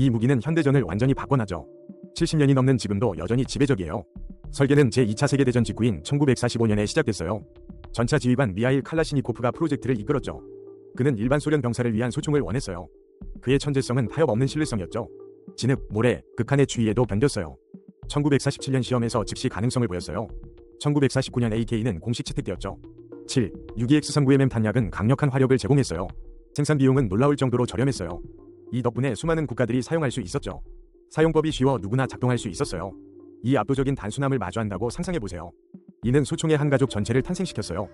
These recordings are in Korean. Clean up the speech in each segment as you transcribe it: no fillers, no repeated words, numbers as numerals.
이 무기는 현대전을 완전히 바꿔놨죠. 70년이 넘는 지금도 여전히 지배적이에요. 설계는 제2차 세계대전 직후인 1945년에 시작됐어요. 전차 지휘관 미하일 칼라시니코프가 프로젝트를 이끌었죠. 그는 일반 소련 병사를 위한 소총을 원했어요. 그의 천재성은 타협 없는 신뢰성이었죠. 진흙, 모래, 극한의 추위에도 견뎠어요. 1947년 시험에서 즉시 가능성을 보였어요. 1949년 AK는 공식 채택되었죠. 7. 62X39mm 탄약은 강력한 화력을 제공했어요. 생산 비용은 놀라울 정도로 저렴했어요. 이 덕분에 수많은 국가들이 사용할 수 있었죠. 사용법이 쉬워 누구나 작동할 수 있었어요. 이 압도적인 단순함을 마주한다고 상상해보세요. 이는 소총의 한 가족 전체를 탄생시켰어요.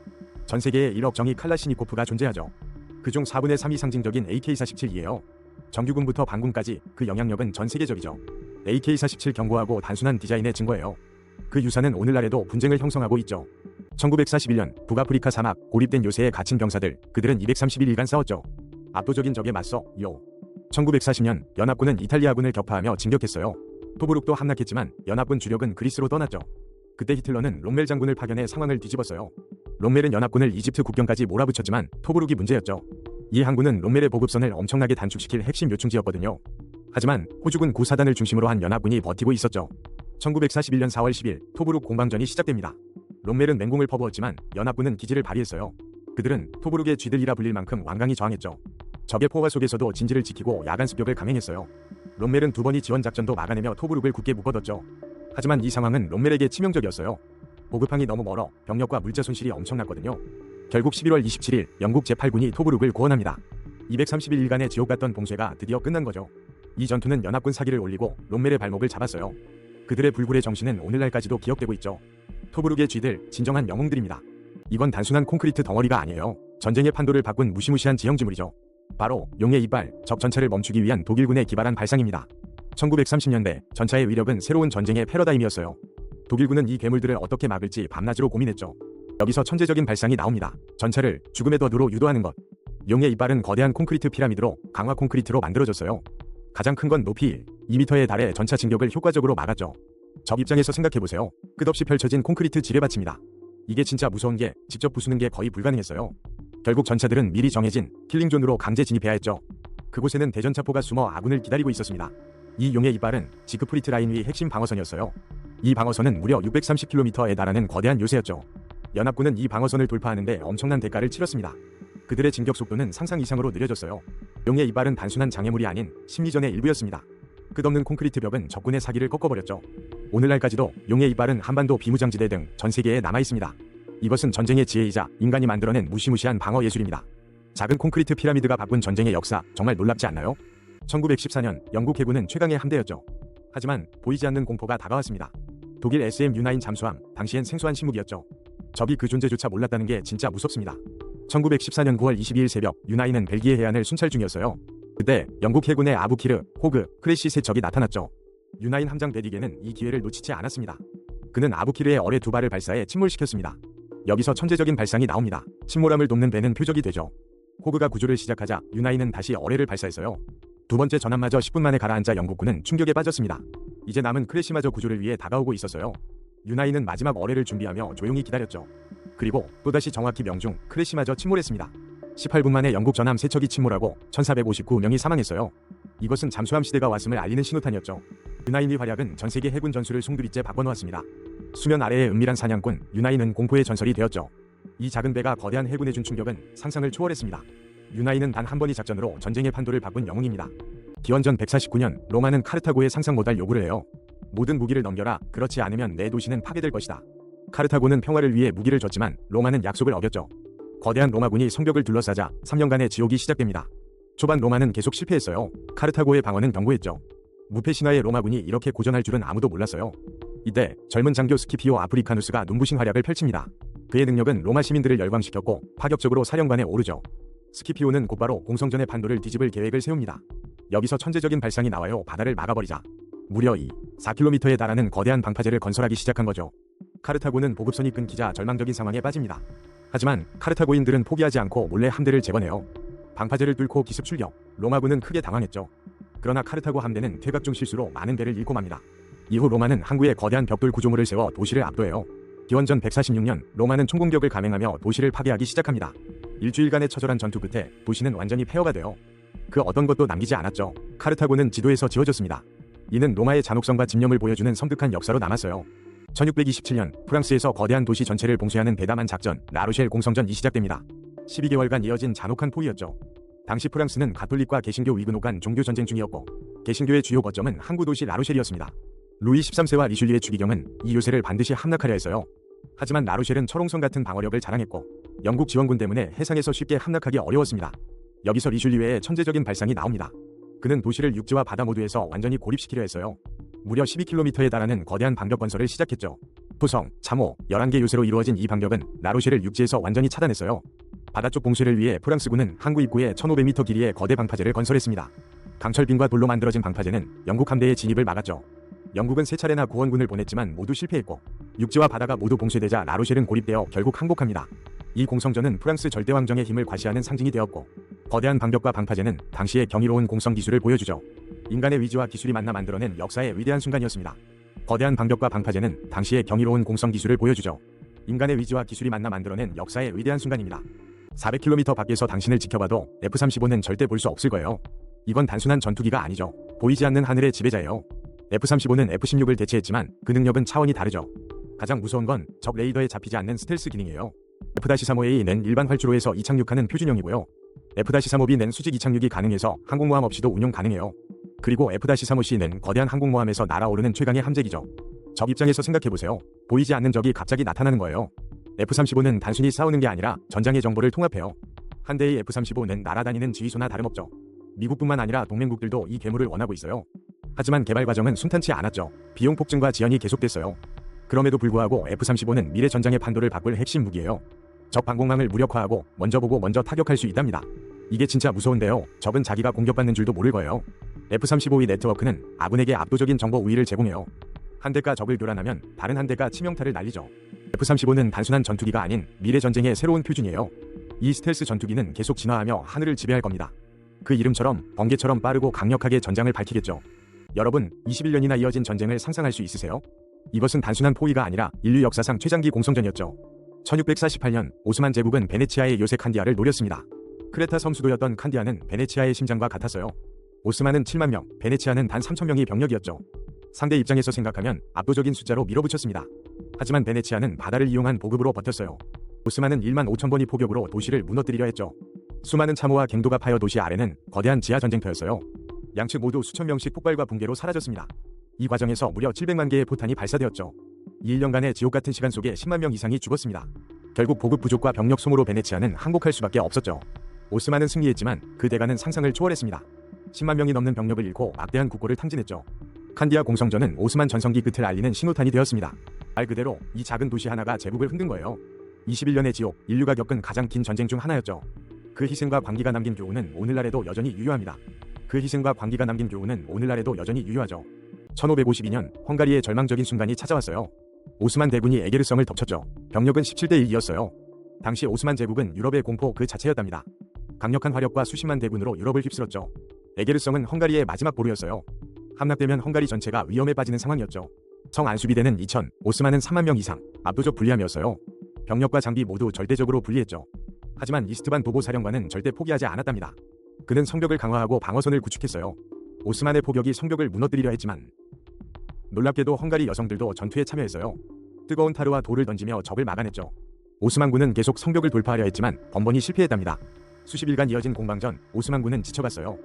전 세계에 1억 정의 칼라시니코프가 존재하죠. 그중 4분의 3이 상징적인 AK-47이에요. 정규군부터 반군까지 그 영향력은 전 세계적이죠. AK-47 견고하고 단순한 디자인의 증거예요. 그 유산은 오늘날에도 분쟁을 형성하고 있죠. 1941년 북아프리카 사막 고립된 요새에 갇힌 병사들, 그들은 231일간 싸웠죠. 압도적인 적에 맞서 1940년 연합군은 이탈리아군을 격파하며 진격했어요. 토브룩도 함락했지만 연합군 주력은 그리스로 떠났죠. 그때 히틀러는 롬멜 장군을 파견해 상황을 뒤집었어요. 롬멜은 연합군을 이집트 국경까지 몰아붙였지만 토브룩이 문제였죠. 이 항구는 롬멜의 보급선을 엄청나게 단축시킬 핵심 요충지였거든요. 하지만 호주군 구사단을 중심으로 한 연합군이 버티고 있었죠. 1941년 4월 10일 토브룩 공방전이 시작됩니다. 롬멜은 맹공을 퍼부었지만 연합군은 기지를 발휘했어요. 그들은 토브룩의 쥐들이라 불릴 만큼 완강히 저항했죠. 적의 포화 속에서도 진지를 지키고 야간 습격을 감행했어요. 롬멜은 2번이 지원 작전도 막아내며 토브룩을 굳게 묶어뒀죠. 하지만 이 상황은 롬멜에게 치명적이었어요. 보급항이 너무 멀어 병력과 물자 손실이 엄청났거든요. 결국 11월 27일 영국 제8군이 토브룩을 구원합니다. 231일간의 지옥 같던 봉쇄가 드디어 끝난 거죠. 이 전투는 연합군 사기를 올리고 롬멜의 발목을 잡았어요. 그들의 불굴의 정신은 오늘날까지도 기억되고 있죠. 토브룩의 쥐들, 진정한 영웅들입니다. 이건 단순한 콘크리트 덩어리가 아니에요. 전쟁의 판도를 바꾼 무시무시한 지형지물이죠. 바로 용의 이빨, 적 전차를 멈추기 위한 독일군의 기발한 발상입니다. 1930년대 전차의 위력은 새로운 전쟁의 패러다임이었어요. 독일군은 이 괴물들을 어떻게 막을지 밤낮으로 고민했죠. 여기서 천재적인 발상이 나옵니다. 전차를 죽음의 덫으로 유도하는 것. 용의 이빨은 거대한 콘크리트 피라미드로 강화 콘크리트로 만들어졌어요. 가장 큰 건 높이 2m에 달해 전차 진격을 효과적으로 막았죠. 적 입장에서 생각해보세요. 끝없이 펼쳐진 콘크리트 지뢰밭입니다. 이게 진짜 무서운 게 직접 부수는 게 거의 불가능했어요. 결국 전차들은 미리 정해진 킬링존으로 강제 진입해야 했죠. 그곳에는 대전차포가 숨어 아군을 기다리고 있었습니다. 이 용의 이빨은 지크프리트 라인 위 핵심 방어선이었어요. 이 방어선은 무려 630km에 달하는 거대한 요새였죠. 연합군은 이 방어선을 돌파하는데 엄청난 대가를 치렀습니다. 그들의 진격 속도는 상상 이상으로 느려졌어요. 용의 이빨은 단순한 장애물이 아닌 심리전의 일부였습니다. 끝없는 콘크리트 벽은 적군의 사기를 꺾어버렸죠. 오늘날까지도 용의 이빨은 한반도 비무장지대 등 전 세계에 남아있습니다. 이것은 전쟁의 지혜이자 인간이 만들어낸 무시무시한 방어 예술입니다. 작은 콘크리트 피라미드가 바꾼 전쟁의 역사, 정말 놀랍지 않나요? 1914년 영국 해군은 최강의 함대였죠. 하지만 보이지 않는 공포가 다가왔습니다. 독일 SM-U9 잠수함, 당시엔 생소한 신무기였죠. 적이 그 존재조차 몰랐다는 게 진짜 무섭습니다. 1914년 9월 22일 새벽 U9은 벨기에 해안을 순찰 중이었어요. 그때 영국 해군의 아부키르, 호그, 크래시 세 척이 나타났죠. U9 함장 베디게는 이 기회를 놓치지 않았습니다. 그는 아부키르의 어뢰 2발을 발사해 침몰시켰습니다. 여기서 천재적인 발상이 나옵니다. 침몰함을 돕는 배는 표적이 되죠. 호그가 구조를 시작하자 U9은 다시 어뢰를 발사했어요. 두 번째 전함마저 10분 만에 가라앉아 영국군은 충격에 빠졌습니다. 이제 남은 크래시마저 구조를 위해 다가오고 있었어요. U9은 마지막 어뢰를 준비하며 조용히 기다렸죠. 그리고 또다시 정확히 명중, 크래시마저 침몰했습니다. 18분 만에 영국 전함 3척이 침몰하고 1459명이 사망했어요. 이것은 잠수함 시대가 왔음을 알리는 신호탄이었죠. U9의 활약은 전세계 해군 전술을 송두리째 바꿔놓았습니다. 수면 아래의 은밀한 사냥꾼, U9은 공포의 전설이 되었죠. 이 작은 배가 거대한 해군에 준 충격은 상상을 초월했습니다. U9은 단 한 번의 작전으로 전쟁의 판도를 바꾼 영웅입니다. 기원전 149년 로마는 카르타고에 상상 못할 요구를 해요. 모든 무기를 넘겨라, 그렇지 않으면 내 도시는 파괴될 것이다. 카르타고는 평화를 위해 무기를 줬지만 로마는 약속을 어겼죠. 거대한 로마군이 성벽을 둘러싸자 3년간의 지옥이 시작됩니다. 초반 로마는 계속 실패했어요. 카르타고의 방어는 견고했죠. 무패 신화의 로마군이 이렇게 고전할 줄은 아무도 몰랐어요. 이때 젊은 장교 스키피오 아프리카누스가 눈부신 활약을 펼칩니다. 그의 능력은 로마 시민들을 열광시켰고 파격적으로 사령관에 오르죠. 스키피오는 곧바로 공성전의 판도를 뒤집을 계획을 세웁니다. 여기서 천재적인 발상이 나와요. 바다를 막아버리자. 무려 4km에 달하는 거대한 방파제를 건설하기 시작한 거죠. 카르타고는 보급선이 끊기자 절망적인 상황에 빠집니다. 하지만 카르타고인들은 포기하지 않고 몰래 함대를 재건해요. 방파제를 뚫고 기습 출격, 로마군은 크게 당황했죠. 그러나 카르타고 함대는 퇴각 중 실수로 많은 배를 잃고 맙니다. 이후 로마는 항구에 거대한 벽돌 구조물을 세워 도시를 압도해요. 기원전 146년 로마는 총공격을 감행하며 도시를 파괴하기 시작합니다. 일주일간의 처절한 전투 끝에 도시는 완전히 폐허가 돼요. 그 어떤 것도 남기지 않았죠. 카르타고는 지도에서 지워졌습니다. 이는 로마의 잔혹성과 집념을 보여주는 섬뜩한 역사로 남았어요. 1627년 프랑스에서 거대한 도시 전체를 봉쇄하는 대담한 작전 라로셸 공성전이 시작됩니다. 12개월간 이어진 잔혹한 포위였죠. 당시 프랑스는 가톨릭과 개신교 위근호 간 종교 전쟁 중이었고 개신교의 주요 거점은 항구 도시 라로셸이었습니다. 루이 13세와 리슐리의 추기경은 이 요새를 반드시 함락하려 했어요. 하지만 라로셸은 철옹성 같은 방어력을 자랑했고 영국 지원군 때문에 해상에서 쉽게 함락하기 어려웠습니다. 여기서 리슐리의 천재적인 발상이 나옵니다. 그는 도시를 육지와 바다 모두에서 완전히 고립시키려 했어요. 무려 12km에 달하는 거대한 방벽 건설을 시작했죠. 토성, 참호, 11개 요새로 이루어진 이 방벽은 라로셸을 육지에서 완전히 차단했어요. 바다 쪽 봉쇄를 위해 프랑스군은 항구 입구에 1500m 길이의 거대 방파제를 건설했습니다. 강철빈과 돌로 만들어진 방파제는 영국 함대의 진입을 막았죠. 영국은 세 차례나 구원군을 보냈지만 모두 실패했고 육지와 바다가 모두 봉쇄되자 라로셸은 고립되어 결국 항복합니다. 이 공성전은 프랑스 절대왕정의 힘을 과시하는 상징이 되었고 거대한 방벽과 방파제는 당시의 경이로운 공성 기술을 보여주죠. 인간의 위지와 기술이 만나 만들어낸 역사의 위대한 순간이었습니다. 거대한 방벽과 방파제는 당시의 경이로운 공성 기술을 보여주죠. 인간의 위지와 기술이 만나 만들어낸 역사의 위대한 순간입니다. 400km 밖에서 당신을 지켜봐도 F-35는 절대 볼 수 없을 거예요. 이건 단순한 전투기가 아니죠. 보이지 않는 하늘의 지배자예요. F-35는 F-16을 대체했지만 그 능력은 차원이 다르죠. 가장 무서운 건 적 레이더에 잡히지 않는 스텔스 기능이에요. F-35A는 일반 활주로에서 이착륙하는 표준형이고요. F-35B는 수직 이착륙이 가능해서 항공모함 없이도 운용 가능해요. 그리고 F-35C는 거대한 항공모함에서 날아오르는 최강의 함재기죠. 적 입장에서 생각해보세요. 보이지 않는 적이 갑자기 나타나는 거예요. F-35는 단순히 싸우는 게 아니라 전장의 정보를 통합해요. 한 대의 F-35는 날아다니는 지휘소나 다름없죠. 미국뿐만 아니라 동맹국들도 이 괴물을 원하고 있어요. 하지만 개발 과정은 순탄치 않았죠. 비용 폭증과 지연이 계속됐어요. 그럼에도 불구하고 F-35는 미래 전장의 판도를 바꿀 핵심 무기예요. 적 방공망을 무력화하고 먼저 보고 먼저 타격할 수 있답니다. 이게 진짜 무서운데요. 적은 자기가 공격받는 줄도 모를 거예요. F-35의 네트워크는 아군에게 압도적인 정보 우위를 제공해요. 한 대가 적을 교란하면 다른 한 대가 치명타를 날리죠. F-35는 단순한 전투기가 아닌 미래 전쟁의 새로운 표준이에요. 이 스텔스 전투기는 계속 진화하며 하늘을 지배할 겁니다. 그 이름처럼 번개처럼 빠르고 강력하게 전장을 밝히겠죠. 여러분, 21년이나 이어진 전쟁을 상상할 수 있으세요? 이것은 단순한 포위가 아니라 인류 역사상 최장기 공성전이었죠. 1648년 오스만 제국은 베네치아의 요새 칸디아를 노렸습니다. 크레타 섬 수도였던 칸디아는 베네치아의 심장과 같았어요. 오스만은 7만 명, 베네치아는 단 3천 명의 병력이었죠. 상대 입장에서 생각하면 압도적인 숫자로 밀어붙였습니다. 하지만 베네치아는 바다를 이용한 보급으로 버텼어요. 오스만은 1만 5천 번의 포격으로 도시를 무너뜨리려 했죠. 수많은 참호와 갱도가 파여 도시 아래는 거대한 지하 전쟁터였어요. 양측 모두 수천 명씩 폭발과 붕괴로 사라졌습니다. 이 과정에서 무려 700만 개의 포탄이 발사되었죠. 이 1년간의 지옥 같은 시간 속에 10만 명 이상이 죽었습니다. 결국 보급 부족과 병력 소모로 베네치아는 항복할 수밖에 없었죠. 오스만은 승리했지만 그 대가는 상상을 초월했습니다. 10만 명이 넘는 병력을 잃고 막대한 국고를 탕진했죠. 칸디아 공성전은 오스만 전성기 끝을 알리는 신호탄이 되었습니다. 말 그대로 이 작은 도시 하나가 제국을 흔든 거예요. 21년의 지옥, 인류가 겪은 가장 긴 전쟁 중 하나였죠. 그 희생과 광기가 남긴 교훈은 오늘날에도 여전히 유효합니다. 그 희생과 광기가 남긴 교훈은 오늘날에도 여전히 유효하죠. 1552년 헝가리의 절망적인 순간이 찾아왔어요. 오스만 대군이 에게르성을 덮쳤죠. 병력은 17대 1이었어요. 당시 오스만 제국은 유럽의 공포 그 자체였답니다. 강력한 화력과 수십만 대군으로 유럽을 휩쓸었죠. 에게르성은 헝가리의 마지막 보루였어요. 함락되면 헝가리 전체가 위험에 빠지는 상황이었죠. 성 안수비대는 2천, 오스만은 3만 명 이상, 압도적 불리함이었어요. 병력과 장비 모두 절대적으로 불리했죠. 하지만 이스트반 도보 사령관은 절대 포기하지 않았답니다. 그는 성벽을 강화하고 방어선을 구축했어요. 오스만의 포격이 성벽을 무너뜨리려 했지만 놀랍게도 헝가리 여성들도 전투에 참여했어요. 뜨거운 타르와 돌을 던지며 적을 막아냈죠. 오스만군은 계속 성벽을 돌파하려 했지만 번번이 실패했답니다. 수십 일간 이어진 공방전, 오스만군은 지쳐갔어요.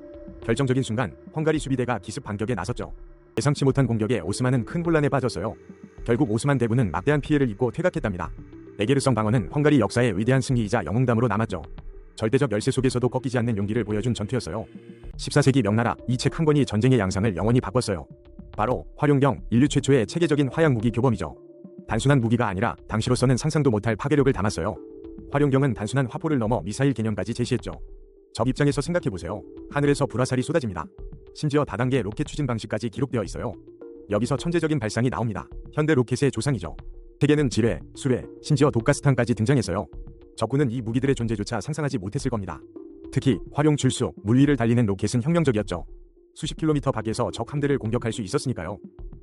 결정적인 순간 헝가리 수비대가 기습 반격에 나섰죠. 예상치 못한 공격에 오스만은 큰 혼란에 빠졌어요. 결국 오스만 대군은 막대한 피해를 입고 퇴각했답니다. 에게르성 방어는 헝가리 역사의 위대한 승리이자 영웅담으로 남았죠. 절대적 열세 속에서도 꺾이지 않는 용기를 보여준 전투였어요. 14세기 명나라 이 책 한 권이 전쟁의 양상을 영원히 바꿨어요. 바로 활용경, 인류 최초의 체계적인 화약 무기 교범이죠. 단순한 무기가 아니라 당시로서는 상상도 못할 파괴력을 담았어요. 활용경은 단순한 화포를 넘어 미사일 개념까지 제시했죠. 적 입장에서 생각해보세요. 하늘에서 불화살이 쏟아집니다. 심지어 다단계 로켓 추진 방식까지 기록되어 있어요. 여기서 천재적인 발상이 나옵니다. 현대 로켓의 조상이죠. 세계는 지뢰, 수뢰, 심지어 독가스탄까지 등장했어요. 적군은 이 무기들의 존재조차 상상하지 못했을 겁니다. 특히 활용 줄수, 물 위를 달리는 로켓은 혁명적이었죠. 수십 킬로미터 밖에서 적 함대를 공격할 수 있었으니까요.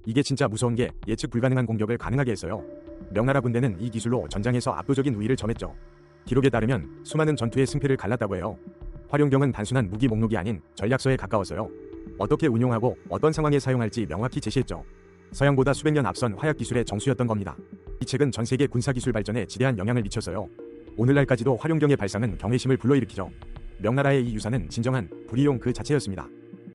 이게 진짜 무서운 게 예측 불가능한 공격을 가능하게 했어요. 명나라 군대는 이 기술로 전장에서 압도적인 우위를 점했죠. 기록에 따르면 수많은 전투의 승패를 갈랐다고 해요. 활용경은 단순한 무기 목록이 아닌 전략서에 가까웠어요. 어떻게 운용하고 어떤 상황에 사용할지 명확히 제시했죠. 서양보다 수백 년 앞선 화약 기술의 정수였던 겁니다. 이 책은 전 세계 군사기술 발전에 지대한 영향을 미쳤어요. 오늘날까지도 활용경의 발상은 경외심을 불러일으키죠. 명나라의 이 유산은 진정한 불이용 그 자체였습니다.